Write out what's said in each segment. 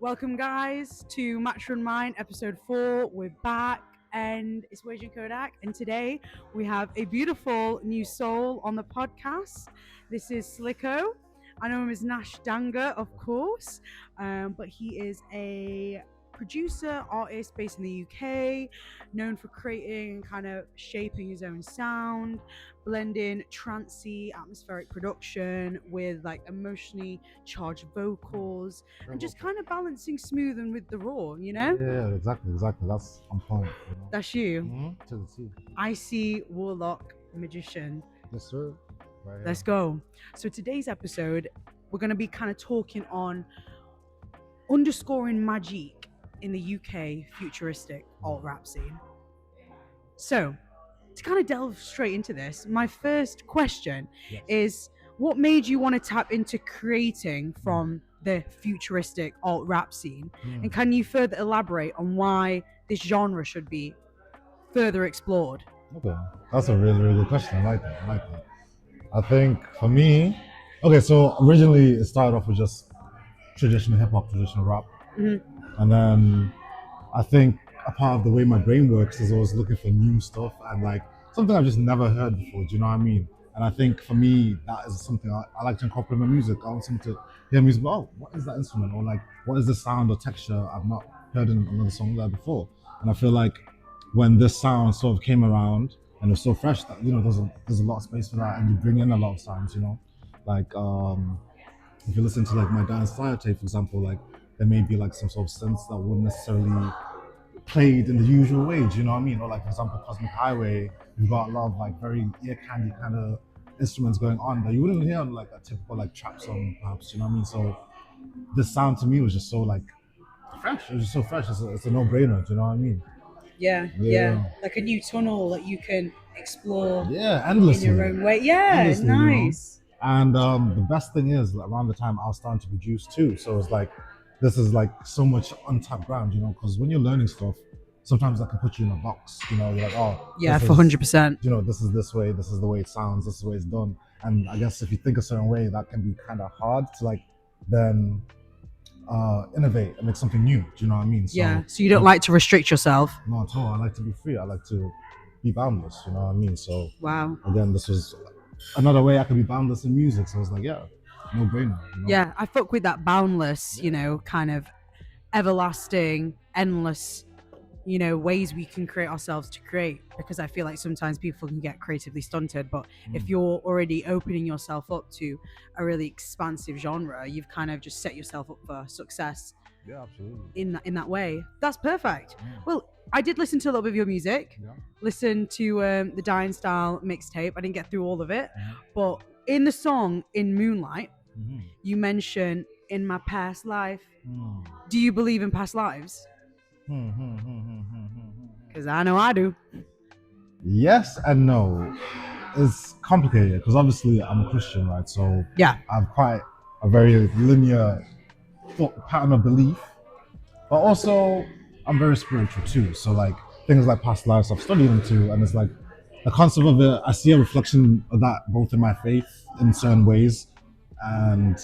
Welcome, guys, to Matcha Mind, episode 4. We're back, and it's wasiankodak. And today we have a beautiful new soul on the podcast. This is Slicko. I know him as Nash Danga, of course, but he is a producer, artist based in the UK, known for creating, kind of shaping his own sound, blending trancey atmospheric production with like emotionally charged vocals and just kind of balancing smooth and with the raw, you know? Yeah, exactly. That's on point. That's you. To the T. I see Warlock magician. Yes, sir. Right here. Let's go. So today's episode, we're going to be kind of talking on underscoring Magik in the UK futuristic alt-rap scene. So, to kind of delve straight into this, my first question is, what made you want to tap into creating from the futuristic alt-rap scene? And can you further elaborate on why this genre should be further explored? Okay, that's a really good question. I like that. I think for me, okay, so originally it started off with just traditional hip hop, traditional rap, and then I think a part of the way my brain works is always looking for new stuff and like something I've just never heard before. Do you know what I mean? And I think for me, that is something I like to incorporate in my music. I want someone to hear music. Oh, what is that instrument? Or like, what is the sound or texture I've not heard in another song there before? And I feel like when this sound sort of came around and it was so fresh that there's a lot of space for that, and you bring in a lot of sounds. Like if you listen to like my dance style tape, for example, like there may be like some sort of synths that wouldn't necessarily played in the usual way, do you know what I mean? Or like, for example, Cosmic Highway, you've got a lot of like very ear candy kind of instruments going on that you wouldn't hear on like a typical like trap song, perhaps, do you know what I mean? So this sound to me was just so like fresh. It was just so fresh. It's a no-brainer, do you know what I mean? Yeah. Like a new tunnel that you can explore endlessly. in your own way. Yeah, endlessly, nice. And the best thing is, around the time I was starting to produce too, so it's like, this is like so much untapped ground, because when you're learning stuff, sometimes that can put you in a box, you're like, oh, yeah, for 100%. This is this way, this is the way it sounds, this is the way it's done. And I guess if you think a certain way, that can be kind of hard to like then innovate and make something new. Do you know what I mean? So you don't like to restrict yourself? Not at all. I like to be free. I like to be boundless. You know what I mean? So wow. Again, this was another way I could be boundless in music. So I was like, yeah, no brainer. Yeah, I fuck with that boundless. Kind of everlasting, endless. Ways we can create ourselves to create, because I feel like sometimes people can get creatively stunted, but if you're already opening yourself up to a really expansive genre, you've kind of just set yourself up for success. Yeah, absolutely. In that way, that's perfect. Well, I did listen to a little bit of your music. Listen to the Dying Style mixtape. I didn't get through all of it, but in the song In Moonlight, you mention in my past life. Do you believe in past lives? Because I know I do. Yes and no. It's complicated because obviously I'm a Christian, right? So yeah, I've quite a very linear thought pattern of belief, but also I'm very spiritual too. So like things like past lives I've studied into, and it's like the concept of it, I see a reflection of that both in my faith in certain ways, and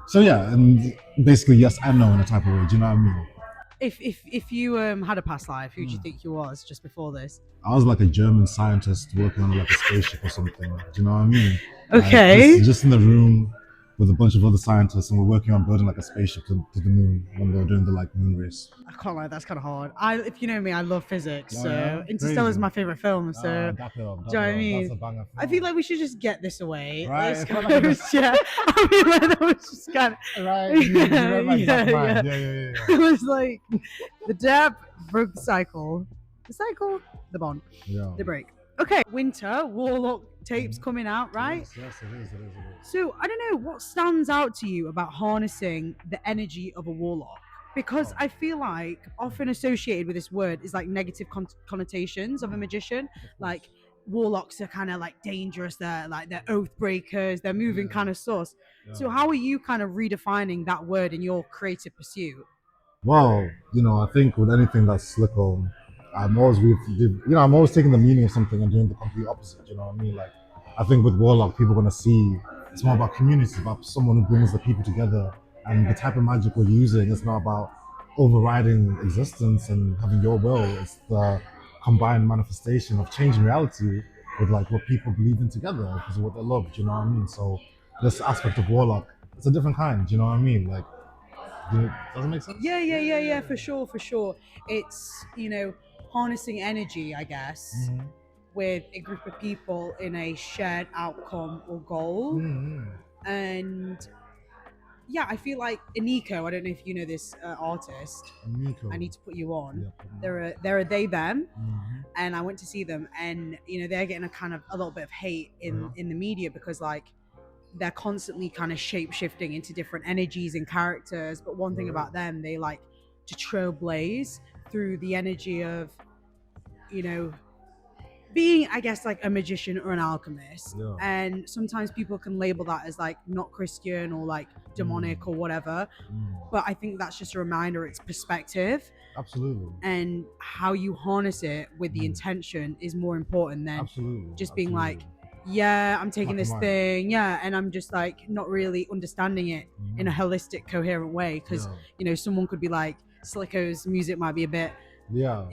so yeah, and basically yes and no in a type of way. Do you know what I mean? If you had a past life, who do you think you was just before this? I was like a German scientist working on like a spaceship or something. Do you know what I mean? Okay. Like, just in the room with a bunch of other scientists, and we're working on building like a spaceship to the moon when we were doing the like moon race. I can't lie, that's kind of hard. If you know me, I love physics, so Interstellar is my favorite film. So, do you know what I mean? That's a banger film. I feel like we should just get this away. Right? Yeah. I mean, like, that was just kind of right. Yeah. It was like the depth broke the cycle, the bond, the break. Okay, winter Warlock tapes coming out, right? Yes, it is. So I don't know, what stands out to you about harnessing the energy of a warlock? Because I feel like often associated with this word is like negative connotations of a magician. Like warlocks are kind of like dangerous, they're oath breakers, they're moving kind of sus. So how are you kind of redefining that word in your creative pursuit? Well, I think with anything that's Slicko, I'm always taking the meaning of something and doing the complete opposite. You know what I mean? Like, I think with Warlock, people are gonna see it's more about community, about someone who brings the people together and the type of magic we're using is not about overriding existence and having your will. It's the combined manifestation of changing reality with like what people believe in together because of what they love. Do you know what I mean? So this aspect of Warlock, it's a different kind. Do you know what I mean? Like, does it make sense? Yeah, for sure, for sure. It's, harnessing energy, I guess, Mhm. with a group of people in a shared outcome or goal. Mhm. And yeah, I feel like Aniko, I don't know if you know this artist. Nico. I need to put you on. Yeah, put me They're a they them, Mhm. and I went to see them, and they're getting a little bit of hate Uh-huh. in the media because like they're constantly kind of shape shifting into different energies and characters. But one thing Right. about them, they like to trailblaze through the energy of you know being, I guess, like a magician or an alchemist. Yeah. And sometimes people can label that as like not Christian or like demonic or whatever. But I think that's just a reminder, it's perspective, Absolutely. and how you harness it with the Mm. intention is more important than Absolutely. just being Absolutely. like, yeah, I'm taking Black and this white. thing, yeah, and I'm just like not really understanding it in a holistic, coherent way. Because Yeah. someone could be like, Slicko's music might be a bit, Yeah.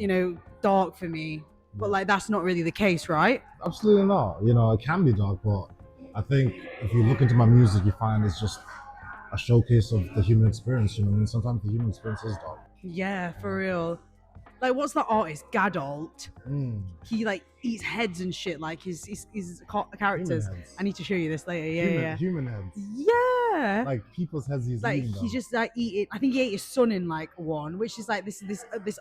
dark for me, but like that's not really the case, right? Absolutely not. It can be dark, but I think if you look into my music, you find it's just a showcase of the human experience. You know what I mean? Sometimes the human experience is dark. Yeah, for real. Like, what's that artist? Gadalt. Mm. He like eats heads and shit. Like his characters. Human heads. I need to show you this later. Yeah. Human heads. Yeah. Like people's heads he's Like eating he them. just like eating. I think he ate his son in like one, which is like this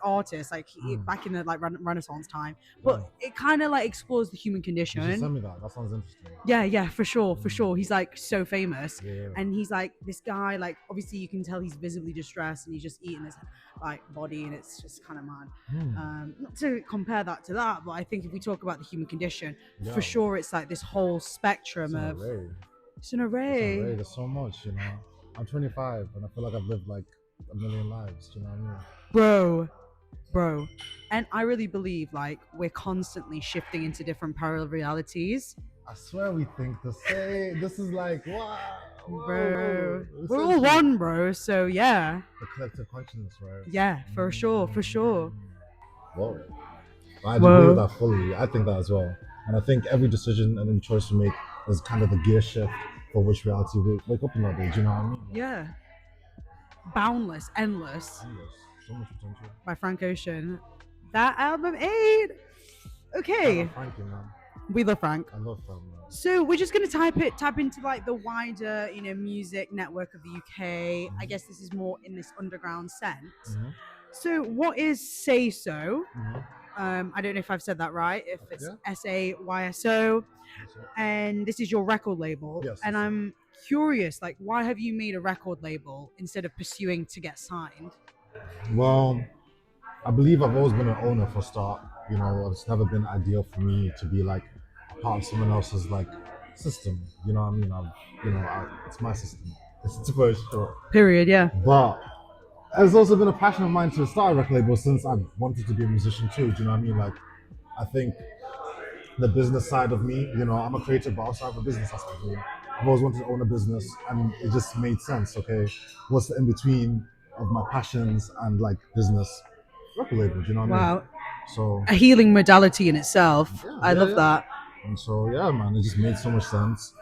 artist like Mm. back in the like Renaissance time. But it kind of like explores the human You should condition. send me that. That sounds interesting. Yeah, for sure. He's like so famous, Yeah. and he's like this guy. Like obviously you can tell he's visibly distressed, and he's just eating his like body, and it's just kind of mad. Not to compare that to that, but I think if we talk about the human condition, Yeah. for sure it's like this whole spectrum It's an of array. it's an array. There's so much, I'm 25 and I feel like I've lived like a million lives. Do you know what I mean? Bro. And I really believe like we're constantly shifting into different parallel realities. I swear we think the same. This is like, wow. Bro. We're all one, bro. So yeah. The collective consciousness, right? Yeah, for sure. Whoa. I agree with that fully. I think that as well. And I think every decision and every choice we make is kind of the gear shift for which reality we wake up in that day. Do you know what I mean? Yeah. Boundless, Endless So much potential. by Frank Ocean. That album 8. Okay. Frankie, man. We love Frank. I love Frank, man. So we're just gonna tap into like the wider, music network of the UK. I guess this is more in this underground sense. So what is SAYSO? I don't know if I've said that right. If it's SAYSO, and this is your record label. Yes. And I'm curious, like, why have you made a record label instead of pursuing to get signed? Well, I believe I've always been an owner for a start. It's never been ideal for me to be like part of someone else's like system. You know what I mean? It's my system. It's very short. Period. Yeah. But it's also been a passion of mine to start a record label since I wanted to be a musician too. Do you know what I mean? Like, I think the business side of me, I'm a creator, but also I have a business aspect of me. I've always wanted to own a business, and it just made sense. Okay, what's the in between of my passions and like business? Record label. Do you know what I mean? So a healing modality in itself. I love that. And so yeah, man, it just made so much sense,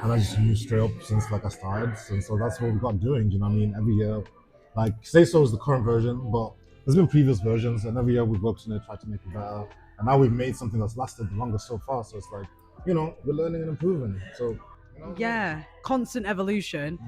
and I just knew straight up since like I started, and so that's what we got doing. Do you know what I mean? Every year, like SAYSO is the current version, but there's been previous versions, and every year we've worked on it, tried to make it better, and now we've made something that's lasted the longest so far. So it's like, we're learning and improving. So constant evolution.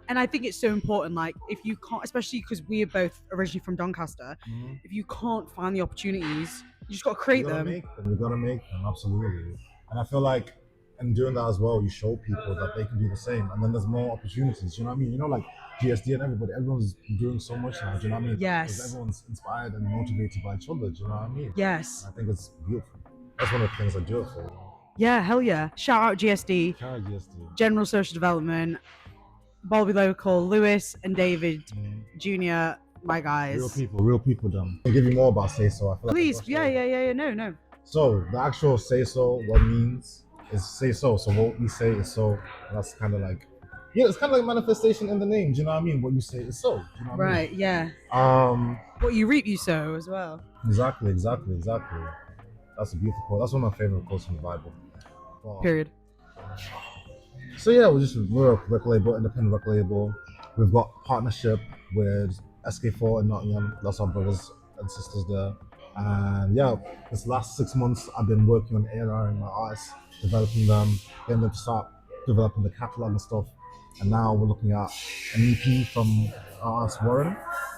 And I think it's so important, like, if you can't, especially because we are both originally from Doncaster, if you can't find the opportunities, you just got to create them. You gotta make them, absolutely. And I feel like in doing that as well, you show people that they can do the same, and then there's more opportunities. You know what I mean? Like GSD and everyone's doing so much now. Do you know what I mean? Yes. Because everyone's inspired and motivated by each other. Do you know what I mean? Yes. And I think it's beautiful. That's one of the things I do it for. Yeah, hell yeah. Shout out GSD. General Social Development. Bobby Local, Lewis and David Jr., my guys. Real people, dumb. I'll give you more about SAYSO. I feel Please, like yeah, no. So the actual SAYSO, what means is say so. So what we say is so. That's kind of like yeah, it's kind of like manifestation in the name. Do you know what I mean? What you say is so. Do you know what Right, yeah. I mean? What you reap, you sow as well. Exactly. That's a beautiful quote. That's one of my favorite quotes from the Bible. But, Period. so yeah, we're a record label, independent record label. We've got partnership with SK4 in Nottingham. That's our brothers and sisters there. And yeah, this last 6 months I've been working on A&R my artists, developing them, getting them to start developing the catalog and stuff. And now we're looking at an EP from our artist Warren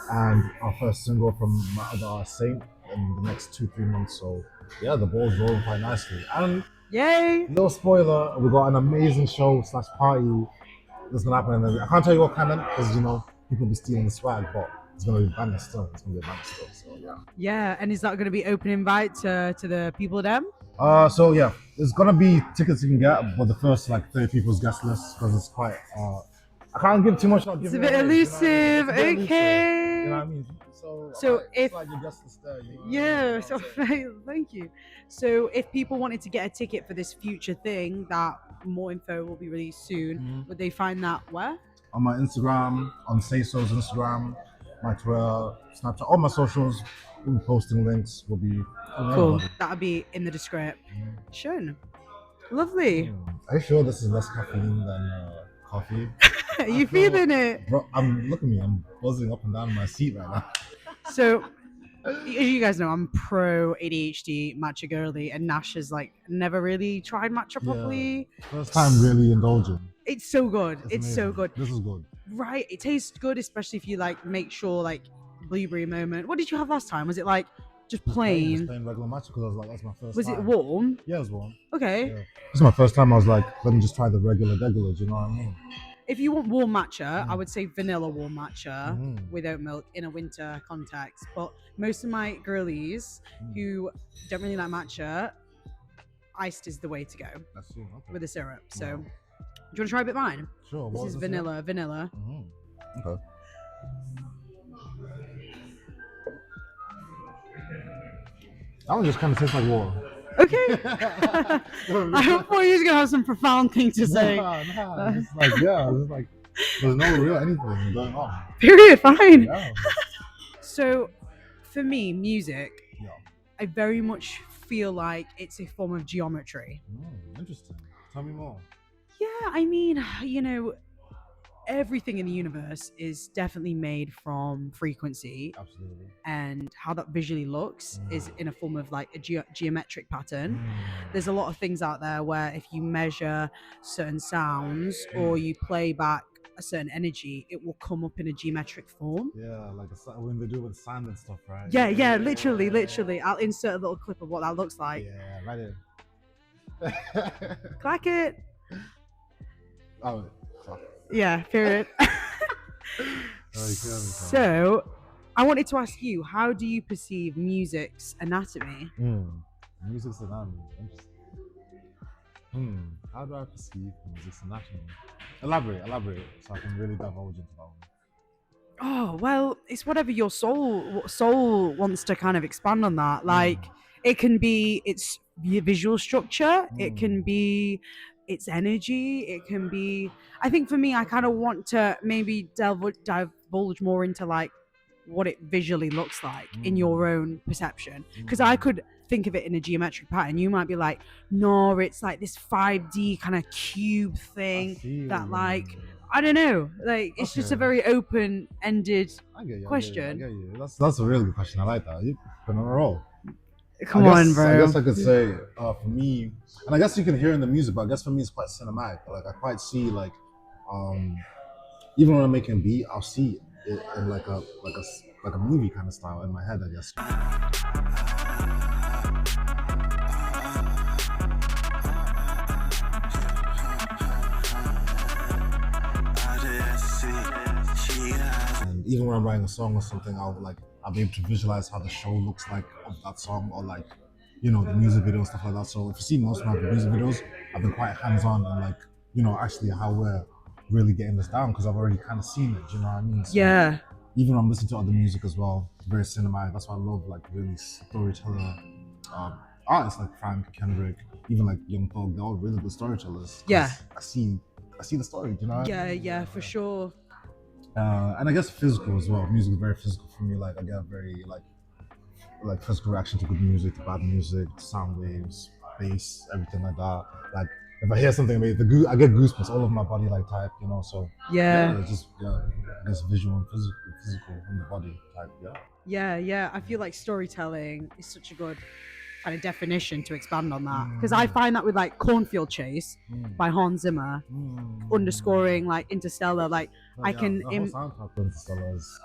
and our first single from my other artist Saint in the next 2-3 months. So yeah, the ball's rolling quite nicely. And Yay! no spoiler, we got an amazing show / party that's gonna happen. And I can't tell you what kind of, because people be stealing the swag, but it's gonna be banger still. It's gonna be a banger still. So yeah. Yeah, and is that going to be open invite to the people them? So yeah, it's gonna be tickets you can get, but the first like 30 people's guest list because it's quite. I can't give too much. It's a bit elusive. Okay. You know what I mean? So if like your guest list there, yeah, so thank you. So if people wanted to get a ticket for this future thing, that more info will be released soon. Would they find that where? On my Instagram, on SAYSO's Instagram, my Twitter, Snapchat, all my socials. We'll be posting links. We'll be cool. That'll be in the description. Lovely. Are you sure this is less caffeine than coffee? Are you feeling it? Bro, look at me. I'm buzzing up and down in my seat right now. So, as you guys know, I'm pro ADHD matcha girly, and Nash has like never really tried matcha properly. First time really indulging. It's so good. It's so good. This is good. Right. It tastes good, especially if you like make sure like blueberry moment. What did you have last time? Was it like just plain? Just plain regular matcha because I was like, that's my first Was time. it warm? Yeah, it was warm. Okay. Yeah. This is my first time. I was like, let me just try the regular. Do you know what I mean? If you want warm matcha, I would say vanilla warm matcha with oat milk in a winter context. But most of my girlies who don't really like matcha, iced is the way to go with the syrup. So, do you want to try a bit of mine? Sure. This is vanilla. Okay. That one just kind of tastes like water. Okay. I thought you was gonna have some profound thing to say. Nah. It's like there's no real anything going on. Period. Fine. Yeah. So, for me, music, I very much feel like it's a form of geometry. Interesting. Tell me more. Yeah, I mean, everything in the universe is definitely made from frequency. Absolutely. And how that visually looks is in a form of like a geometric pattern. There's a lot of things out there where if you measure certain sounds or you play back a certain energy, it will come up in a geometric form. Yeah, like when they do with sand and stuff, right? Yeah, literally. I'll insert a little clip of what that looks like. Yeah, right here. Clack it. Oh, sorry. Yeah, period. So, I wanted to ask you, how do you perceive music's anatomy? Music's anatomy. Interesting. How do I perceive music's anatomy? Elaborate, so I can really divulge into that one. Oh, well, it's whatever your soul wants to kind of expand on that. Like, it can be its visual structure, it can be its energy, it can be, I think for me, I kind of want to maybe divulge more into like what it visually looks like in your own perception, because I could think of it in a geometric pattern. You might be like, no, it's like this 5D kind of cube thing that like, I don't know, like it's just a very open-ended question. I get you. That's a really good question. I like that. You've been on a roll. Come on, bro. I guess I could say for me, and I guess you can hear in the music, but I guess for me it's quite cinematic. Like I quite see like, even when I'm making a beat, I'll see it in like a movie kind of style in my head, I guess. And even when I'm writing a song or something, I'll be able to visualize how the show looks like of that song, or like, the music video and stuff like that. So if you see most of my music videos, I've been quite hands-on and like, actually how we're really getting this down, because I've already kind of seen it. Do you know what I mean? So yeah. Even when I'm listening to other music as well, very cinematic. That's why I love like really storyteller artists like Frank, Kendrick, even like Young Thug. They're all really good storytellers. Yeah. I see I see the story. Do you know what I mean? Yeah, for sure. And I guess physical as well. Music is very physical for me. Like I get very like physical reaction to good music, to bad music, sound waves, bass, everything like that. Like if I hear something, I get goosebumps all over my body, like type, you know. So Yeah. it's just I guess visual and physical in the body type. Yeah. I feel like storytelling is such a good kind of definition to expand on that, because I find that with like Cornfield Chase by Hans Zimmer, underscoring like Interstellar, like I can the whole soundtrack for Interstellar is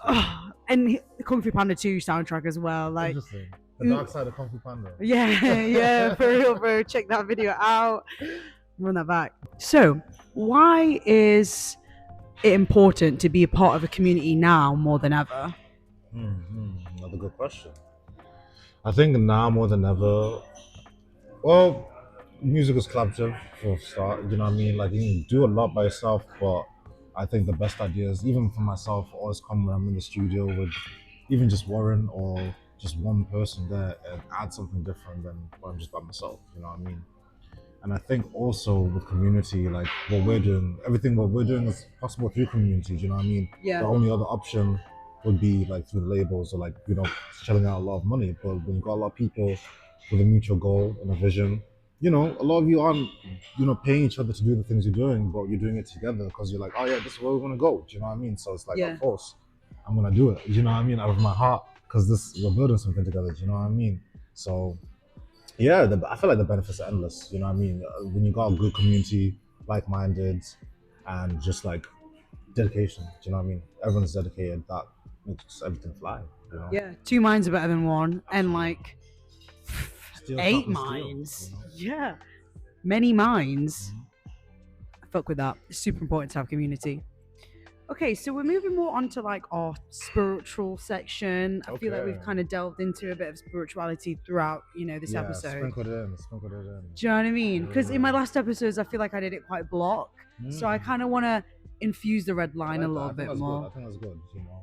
and the Kung Fu Panda 2 soundtrack as well, like interesting. The Dark Side of Kung Fu Panda. yeah, for real, bro. Check that video out. Run that back. So, why is it important to be a part of a community now more than ever? Another good question. I think now more than ever, well, music is collaborative for a start. You know what I mean? Like you can do a lot by yourself, but I think the best ideas, even for myself, always come when I'm in the studio with even just Warren or just one person there and add something different than when I'm just by myself. You know what I mean? And I think also with community, like what we're doing, everything what we're doing is possible through community. Do you know what I mean? Yeah. The only other option would be like through the labels or like shelling out a lot of money. But when you've got a lot of people with a mutual goal and a vision, a lot of you aren't paying each other to do the things you're doing, but you're doing it together because you're like, oh yeah, this is where we want to go. Do you know what I mean? So it's like, of course, I'm gonna do it. Do you know what I mean? Out of my heart, because we're building something together. Do you know what I mean? So yeah, I feel like the benefits are endless. You know what I mean? When you got a good community, like-minded, and just like dedication. Do you know what I mean? Everyone's dedicated. That makes everything fly. You know? Yeah, two minds are better than one, and like Steel 8 sharpens minds. steel, Yeah, many minds. I fuck with that. It's super important to have community. Okay, so we're moving more on to like our spiritual section. I feel like we've kind of delved into a bit of spirituality throughout, this episode. Sprinkled it in. Do you know what I mean? Because in my last episodes, I feel like I did it quite block. So I kind of want to infuse the red line a little bit more. I think that's good.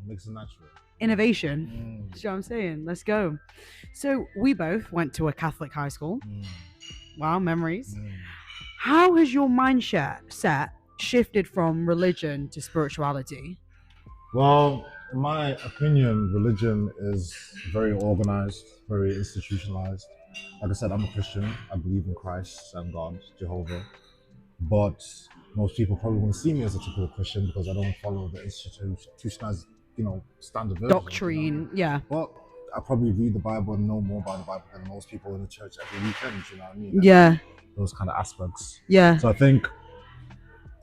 Makes it natural. Innovation. Do you know what I'm saying? Let's go. So we both went to a Catholic high school. Wow, memories. How has your mindset shifted from religion to spirituality? Well, in my opinion, religion is very organized, very institutionalized. Like I said, I'm a Christian. I believe in Christ and God, Jehovah. But most people probably won't see me as a typical Christian because I don't follow the institutionalized, standard version. Doctrine, yeah. But I probably read the Bible and know more about the Bible than most people in the church every weekend. You know what I mean? Yeah. Those kind of aspects. Yeah. So I think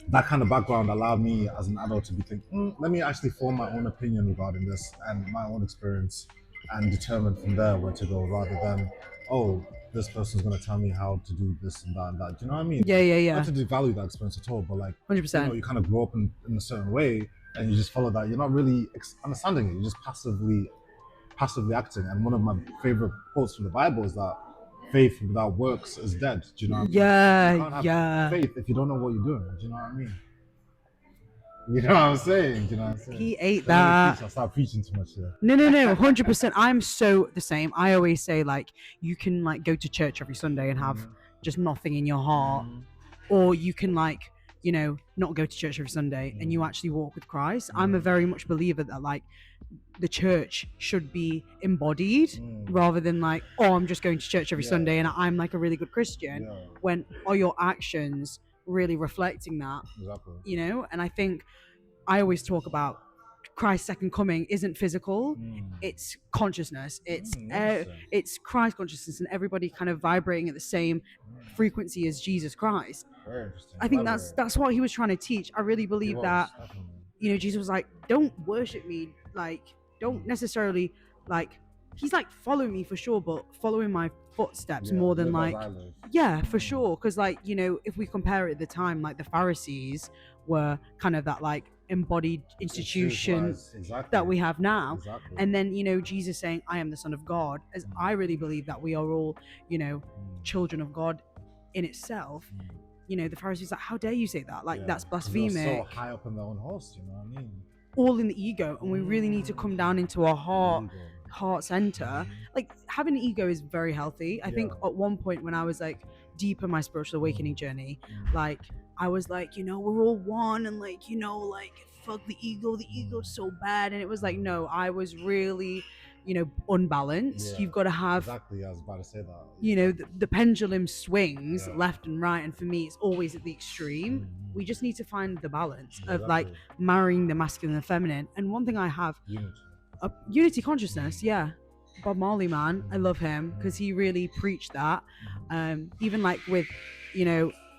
that kind of background allowed me as an adult to be thinking, let me actually form my own opinion regarding this and my own experience and determine from there where to go rather than, this person's going to tell me how to do this and that and that. Do you know what I mean? Yeah. Not to devalue that experience at all, but like, 100%. You kind of grow up in a certain way and you just follow that. You're not really understanding it. You're just passively acting. And one of my favorite quotes from the Bible is that faith without works is dead. Do you know what I mean? You can't have faith if you don't know what you're doing. Do you know what I mean? You know what I'm saying? Do you know what I'm saying? He ate that. I'll start preaching too much here. No, 100%. I'm so the same. I always say like you can like go to church every Sunday and have just nothing in your heart, or you can like not go to church every Sunday and you actually walk with Christ. I'm a very much believer that like the church should be embodied rather than like, I'm just going to church every Sunday and I'm like a really good Christian. When are your actions really reflecting that? Exactly. And I think I always talk about Christ's second coming isn't physical, it's consciousness, it's Christ consciousness and everybody kind of vibrating at the same frequency as Jesus Christ. Very interesting. I think that's what he was trying to teach. I really believe that Jesus was like, don't worship me, like don't necessarily like, he's like, follow me for sure, but following my footsteps more than like, for sure. Because like, if we compare it at the time, like the Pharisees were kind of that like embodied institution that we have now. And then, Jesus saying, I am the Son of God, as I really believe that we are all, children of God in itself. The Pharisees like, how dare you say that? Like, that's blasphemic. They're so high up in their own horse, you know what I mean? All in the ego, and we really need to come down into our heart center. Like, having an ego is very healthy. I think at one point when I was like deep in my spiritual awakening journey, like I was like, we're all one, and like, like fuck the ego's so bad. And it was like, no, I was really, unbalanced. Yeah, You've got to have, exactly. I was about to say that. the pendulum swings Yeah. left and right, and for me it's always at the extreme. Mm-hmm. We just need to find the balance Yeah, of like exactly. marrying the masculine and feminine. And one thing I have, Unity. a unity consciousness, yeah. Bob Marley, man, I love him because he really preached that. Even like with,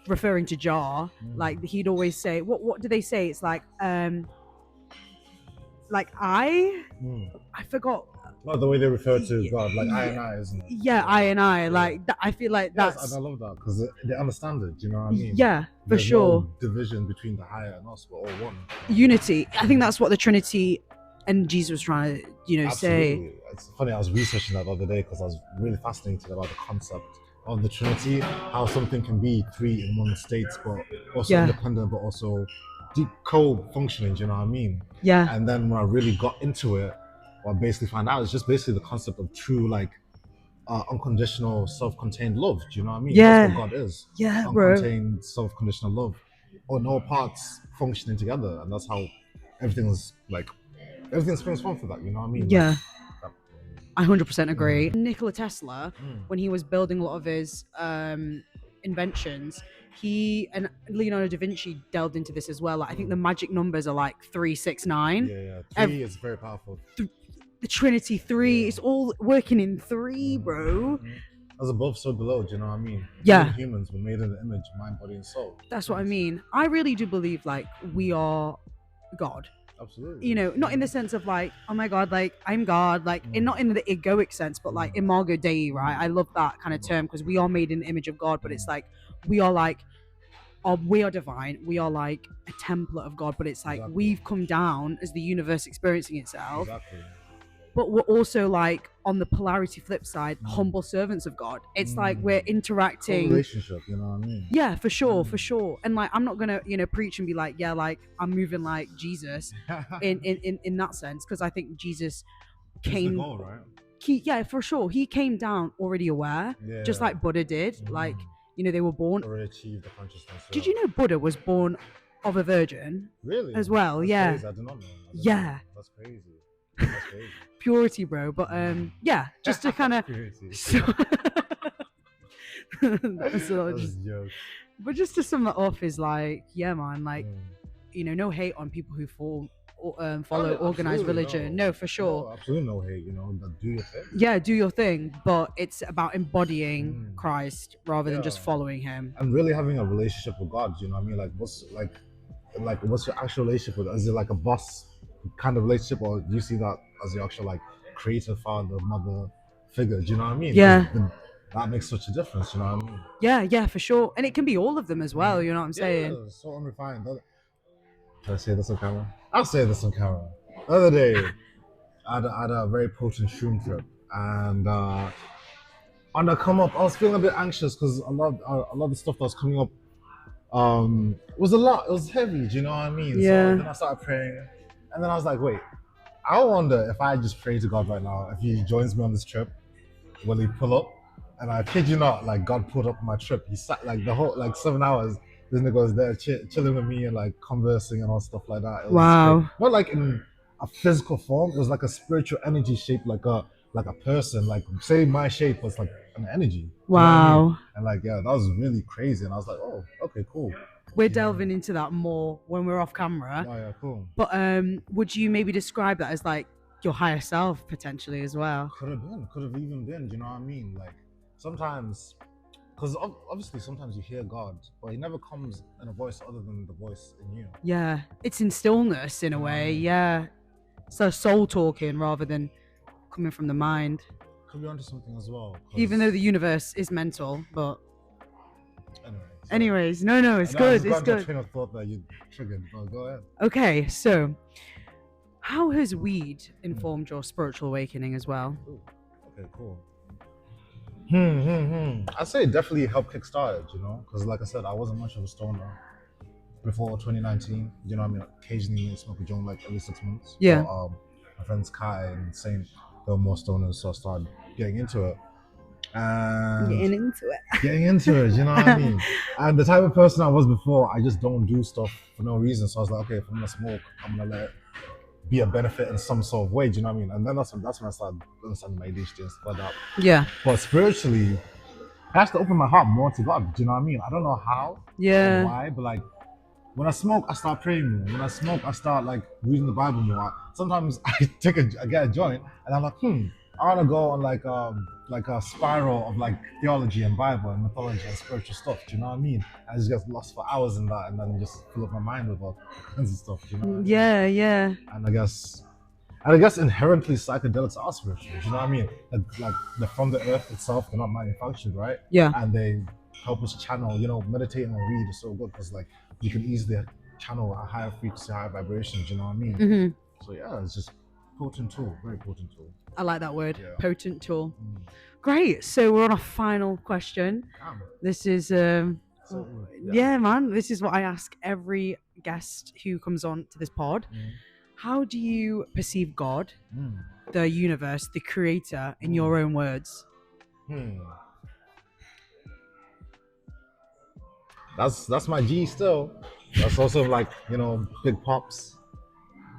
referring to Jar, like he'd always say, what do they say? It's like I forgot. Not the way they refer to Yeah, God, like I yeah, and I, isn't it? yeah, I and I, like I feel like Yes, that's, and I love that because they understand it. You know what I mean? yeah, for There's sure. no division between the higher and us. We're all one. Unity. I think that's what the Trinity and Jesus was trying to, say. Absolutely. It's funny. I was researching that the other day because I was really fascinated about the concept of the Trinity, how something can be three in one state, but also Yeah. independent, but also deep co-functioning. Do you know what I mean? Yeah. And then when I really got into it, what I basically found out is just basically the concept of true, like, unconditional, self-contained love. Do you know what I mean? Yeah. That's what God is. Yeah, bro. Uncontained, self-conditional love, on all parts functioning together, and that's how everything springs from for that. You know what I mean? Yeah. Like, I 100% agree. Nikola Tesla, when he was building a lot of his inventions, he and Leonardo da Vinci delved into this as well. Like, I think the magic numbers are like 369. yeah. Three is very powerful. The Trinity 3, it's all working in 3, bro. As above, so below. Do you know what I mean? Yeah. Even humans were made in the image, mind, body, and soul. That's what I mean. I really do believe like we are God. Absolutely. Not in the sense of like, oh my God, like I'm God, like not in the egoic sense, but like imago Dei, right? I love that kind of term because we are made in the image of God, but it's like we are like, we are divine. We are like a template of God, but it's like we've come down as the universe experiencing itself. Exactly. But we're also like on the polarity flip side, humble servants of God. It's like we're interacting. Relationship, you know what I mean? Yeah, for sure, for sure. And like I'm not gonna, preach and be like, yeah, like I'm moving like Jesus in that sense, because I think Jesus came. It's the goal, right? Yeah, for sure. He came down already aware, just like Buddha did. Like, they were born. Already achieved the consciousness. Did you know Buddha was born of a virgin? Really? As well, That's yeah. crazy. I did not know. Yeah. That's crazy. That's crazy. Purity, bro. But yeah, just to kind of. But just to sum that off is like, yeah, man, like, no hate on people who follow organized religion. No, for sure. No, absolutely no hate. Do your thing. Yeah, do your thing, but it's about embodying Christ rather than just following him. And really having a relationship with God. You know what I mean? Like, what's your actual relationship with? Is it like a boss kind of relationship, or do you see that as your actual like creator, father, mother figure? Do you know what I mean? Yeah. That makes such a difference. You know what I mean? Yeah, for sure. And it can be all of them as well. You know what I'm saying? Yeah, so unrefined. Can I say this on camera? I'll say this on camera. The other day, I had a very potent shroom trip, and on the come up, I was feeling a bit anxious because a lot of the stuff that was coming up was a lot. It was heavy. Do you know what I mean? Yeah. So then I started praying, and then I was like, wait, I wonder if I just pray to God right now, if He joins me on this trip, will He pull up? And I kid you not, like God pulled up on my trip. He sat like the whole 7 hours. This nigga was there chilling with me and like conversing and all stuff like that. It was wow. great. Not like in a physical form. It was like a spiritual energy shape, like a person. Like say my shape was like an energy. Wow. You know what I mean? And like that was really crazy. And I was like, oh, okay, cool. We're delving into that more when we're off camera. Oh yeah, cool. But would you maybe describe that as like your higher self potentially as well? Could have even been. Do you know what I mean? Like sometimes. Because obviously sometimes you hear God, but He never comes in a voice other than the voice in you. Yeah, it's in stillness in a way, yeah. So soul talking rather than coming from the mind. Could be onto something as well. Even though the universe is mental, but... Anyways, no, it's good, it's good. Train of thought that you triggered, but go ahead. Okay, so how has weed informed your spiritual awakening as well? Ooh, okay, cool. I'd say it definitely helped kickstart it, because like I said, I wasn't much of a stoner before 2019. You know what I mean? Occasionally smoke a joint like every 6 months. Yeah. But, my friends Kai and Saint, they were more stoners, so I started getting into it. and Getting into it. getting into it, you know what I mean? And the type of person I was before, I just don't do stuff for no reason. So I was like, okay, if I'm gonna smoke, I'm gonna let it be a benefit in some sort of way, do you know what I mean? And then that's when I started understanding my ADHD and stuff like that. Yeah. But spiritually, I have to open my heart more to God, do you know what I mean? I don't know how Yeah. or why, but like when I smoke, I start praying more. When I smoke, I start like reading the Bible more. Sometimes I get a joint and I'm like, I want to go on like a spiral of like theology and Bible and mythology and spiritual stuff. Do you know what I mean? I just get lost for hours in that, and then just fill up my mind with all kinds of stuff. Do you know what I mean? Yeah. And I guess inherently psychedelics are spiritual. Do you know what I mean? Like they're from the earth itself. They're not manufactured, right? Yeah. And they help us channel. You know, meditating on weed is so good because like you can easily channel a higher frequency, higher vibrations. You know what I mean? Mm-hmm. So yeah, it's just potent tool, very potent tool. I like that word, potent tool. Mm. Great. So we're on a final question. This is yeah, man. This is what I ask every guest who comes on to this pod. How do you perceive God, the universe, the creator, in your own words? That's my G still. That's also like, you know, big pops.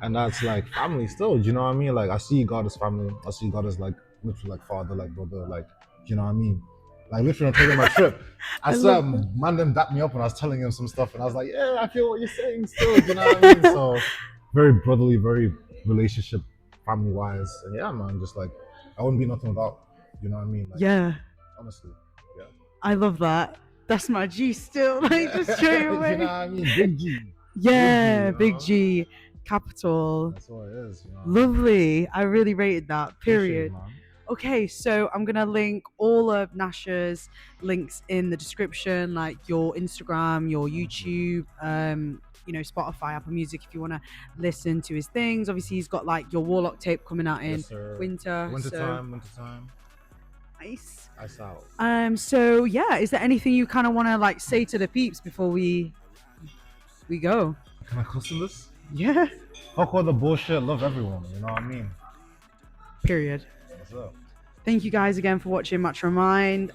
And that's like family still, do you know what I mean? Like I see God as family. I see God as like literally like father, like brother, like, do you know what I mean? Like literally I'm taking my trip. I saw man them dapped me up when I was telling him some stuff and I was like, yeah, I feel what you're saying still, do you know what I mean? So very brotherly, very relationship, family wise. And yeah, man, just like I wouldn't be nothing without, you know what I mean? Like, yeah. Honestly. Yeah. I love that. That's my G still. Like just straight away. You know what I mean? Big G. Yeah, big G. Capital. That's what it is. You know? Lovely. I really rated that. Period. Appreciate it, man. Okay, so I'm gonna link all of Nash's links in the description, like your Instagram, your YouTube, you know, Spotify, Apple Music, if you want to listen to his things. Obviously, he's got like your Warlock tape coming out in winter. Winter time. Nice. Ice out. So yeah, is there anything you kind of want to like say to the peeps before we go? Can I custom this? Yeah. Fuck all the bullshit. Love everyone. You know what I mean? Period. What's up? Thank you guys again for watching Matcha Mind.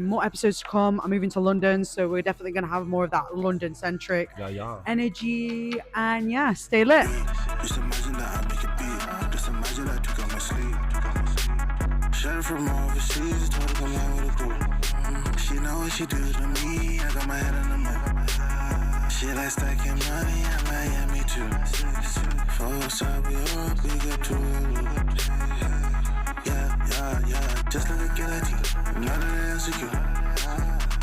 More episodes to come. I'm moving to London, so we're definitely going to have more of that London-centric energy. And yeah, stay lit. Just imagine that I make a beat. Just imagine I took out my sleep. Shut from overseas, told her to come out with a group. She know what she do to me. I got my head on the move. She like stacking money in Miami too. Folks up, we all big up too. Yeah, just like a guillotine. Not that I insecure.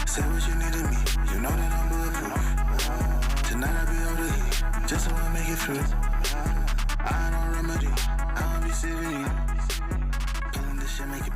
Say what you need of me. You know that I'm bulletproof. Tonight I'll be able to eat. Just so I make it through. I don't remedy. I won't be saving you. Pulling this shit, make it